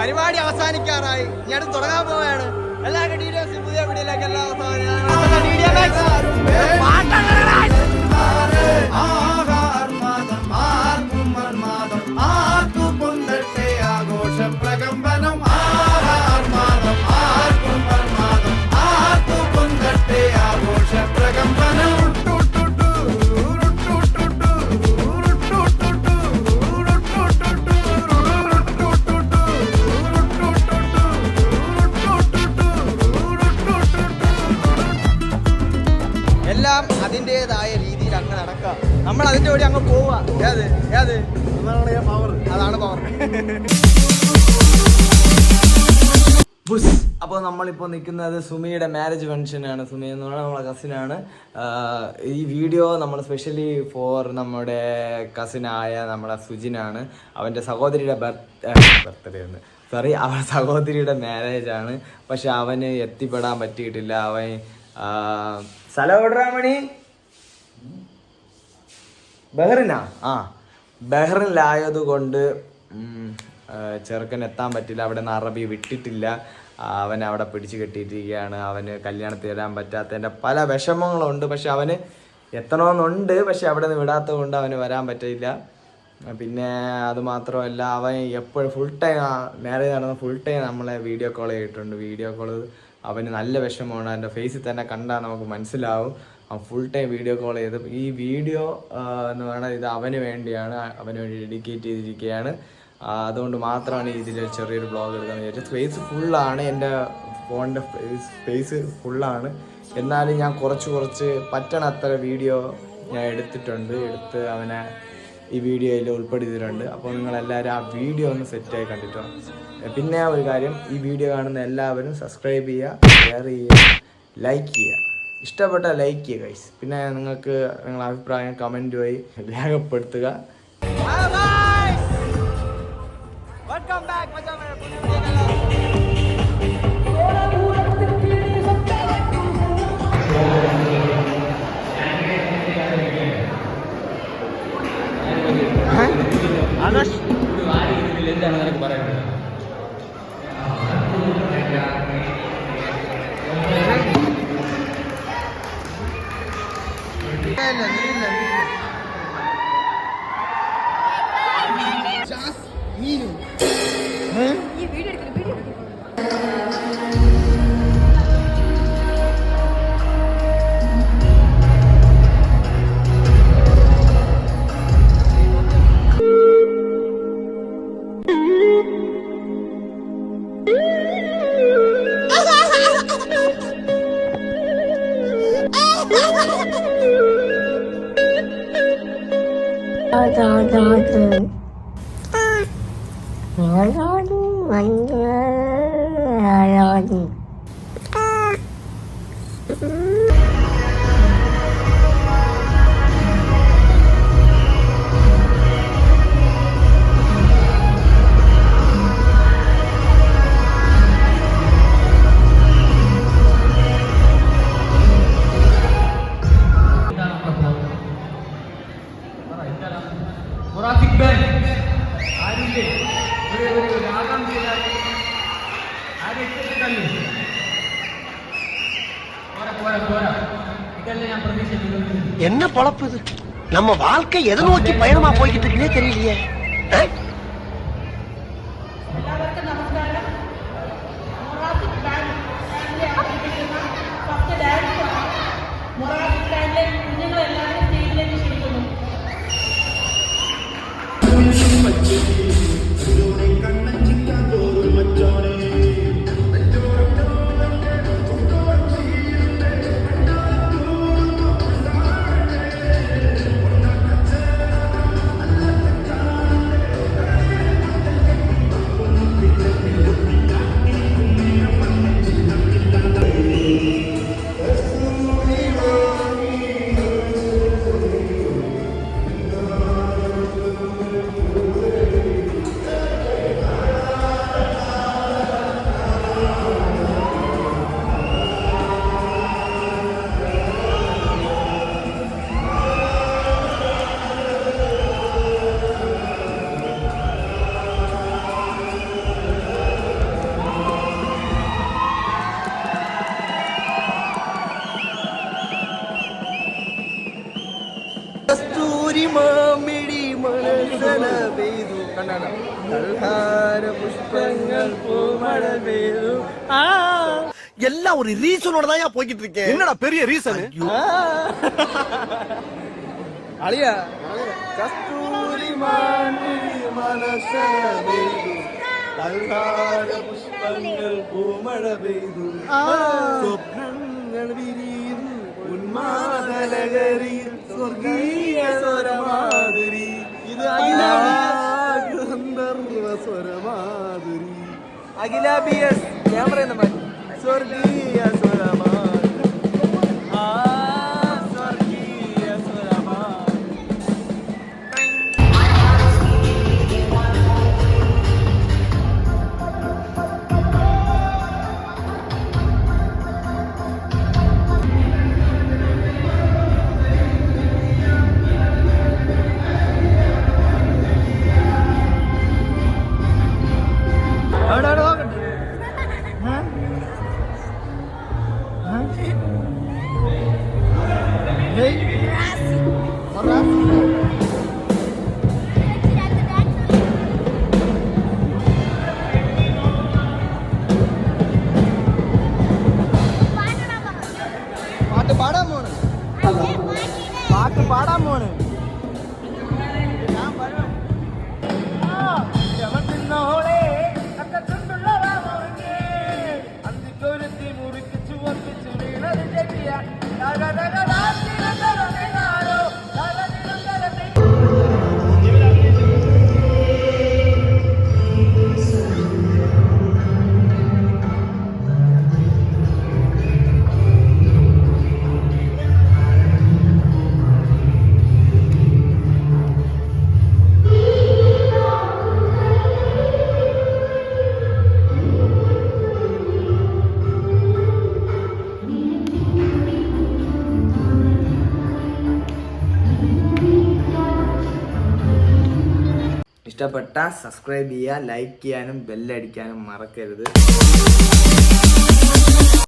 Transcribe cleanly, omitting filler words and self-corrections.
പരിപാടി അവസാനിക്കാറായി. ഇനി അടുത്ത് തുടങ്ങാൻ പോവുകയാണ്. എല്ലാവർക്കും ഡീറ്റെയിൽസ് പുതിയ വീഡിയോയിലേക്ക് ആഘോഷ പ്രകമ്പനം ആഘോഷ പ്രകമ്പനം എല്ലാം അതിൻ്റെതായ രീതിയിൽ അങ്ങ് നടക്കുക. നമ്മൾ അതിൻ്റെ കൂടി അങ്ങ് പോവുക. അതാണ് പവർ. അപ്പോൾ നമ്മളിപ്പോൾ നിൽക്കുന്നത് സുമിയുടെ മാരേജ് ഫംഗ്ഷനാണ്. സുമി എന്ന് പറഞ്ഞാൽ നമ്മളെ കസിനാണ്. ഈ വീഡിയോ നമ്മൾ സ്പെഷ്യലി ഫോർ നമ്മുടെ കസിനായ നമ്മുടെ സുജിനാണ്. അവൻ്റെ സഹോദരിയുടെ ബർത്ത്ഡേ ആണ്, സോറി, അവൻ്റെ സഹോദരിയുടെ മാരേജാണ്. പക്ഷെ അവന് എത്തിപ്പെടാൻ പറ്റിയിട്ടില്ല. അവൻ സ്ഥലം എവിടെയാമണി? ബഹ്റിനാ? ബഹ്റിനിലായത് കൊണ്ട് ചെറുക്കൻ എത്താൻ പറ്റില്ല. അവിടെ നിന്ന് അറബി വിട്ടിട്ടില്ല. അവൻ അവിടെ പിടിച്ചു കെട്ടിയിട്ടിരിക്കുകയാണ്. അവന് കല്യാണത്തിന് വരാൻ പറ്റാത്തതിൻ്റെ പല വിഷമങ്ങളുണ്ട്. പക്ഷെ അവന് എത്തണമെന്നുണ്ട്. പക്ഷെ അവിടെ നിന്ന് വിടാത്തത് കൊണ്ട് അവന് വരാൻ പറ്റില്ല. പിന്നെ അതുമാത്രമല്ല, അവൻ എപ്പോഴും ഫുൾ ടൈം മാരേജ് നടന്ന ഫുൾ ടൈം നമ്മളെ വീഡിയോ കോൾ ചെയ്തിട്ടുണ്ട്. വീഡിയോ കോൾ അവന് നല്ല വിഷമമാണ്. അവൻ്റെ ഫേസിൽ തന്നെ കണ്ടാൽ നമുക്ക് മനസ്സിലാവും. അവൻ ഫുൾ ടൈം വീഡിയോ കോൾ ചെയ്ത് ഈ വീഡിയോ എന്ന് പറയുന്നത് ഇത് അവന് വേണ്ടിയാണ്, അവന് വേണ്ടി ഡെഡിക്കേറ്റ് ചെയ്തിരിക്കുകയാണ്. അതുകൊണ്ട് മാത്രമാണ് ഇതിൽ ചെറിയൊരു ബ്ലോഗ് എടുക്കാൻ വിചാരിച്ചത്. സ്പേസ് ഫുള്ളാണ്, എൻ്റെ ഫോണിൻ്റെ സ്പേസ് ഫുള്ളാണ്. എന്നാലും ഞാൻ കുറച്ച് പറ്റണത്ര വീഡിയോ ഞാൻ എടുത്ത് അവനെ ഈ വീഡിയോയിൽ ഉൾപ്പെടുത്തിയിട്ടുണ്ട്. അപ്പോൾ നിങ്ങളെല്ലാവരും ആ വീഡിയോ ഒന്ന് സെറ്റായി കണ്ടിട്ടോ. പിന്നെ ഒരു കാര്യം, ഈ വീഡിയോ കാണുന്ന എല്ലാവരും സബ്സ്ക്രൈബ് ചെയ്യുക, ഷെയർ ചെയ്യുക, ലൈക്ക് ചെയ്യുക. ഇഷ്ടപ്പെട്ട ലൈക്ക് ചെയ്യുക ഗൈസ്. പിന്നെ നിങ്ങൾക്ക് നിങ്ങളുടെ അഭിപ്രായം കമൻറ്റ് വഴി രേഖപ്പെടുത്തുക. എന്താണ് നിനക്ക് പറയുന്നത്? என்ன பொழப்பு இது? நம்ம வாழ்க்கை எதை நோக்கி பயணமா போய்கிட்டு இருக்குன்னே தெரியலையே. പെയ്തു കണ്ടാണ് കൽഹാര പുഷ്പങ്ങൾ പൂമഴ പെയ്തു எல்லாம் ஒரு ரீசனோட தான் போய்கிட்டு இருக்கேன். என்னடா பெரிய ரீசன்? അളിയ കസ്തൂരി മാണ്ടി മനസ്സ പെയ്തു കൽഹാര പുഷ്പങ്ങൾ പൂമഴ പെയ്തു സ്വപ്നങ്ങൾ വിരിയുന്നു ഉന്മാദലഹരിയിൽ സ്വർഗീയ സ്വരമാധുരി ഇത് ഗന്ധർവ സ്വരമാധുരി അഖിലാബിയസ് ഞാൻ പറയുന്ന സ്വർഗീയ സ്വരമാധുരി സ്വർഗീയ സ്വരമാധുരി പാട്ട് പാടാൻ പോണ് ഇഷ്ടപ്പെട്ട സബ്സ്ക്രൈബ് ചെയ്യുക, ലൈക്ക് ചെയ്യാനും ബെല്ലടിക്കാനും മറക്കരുത്.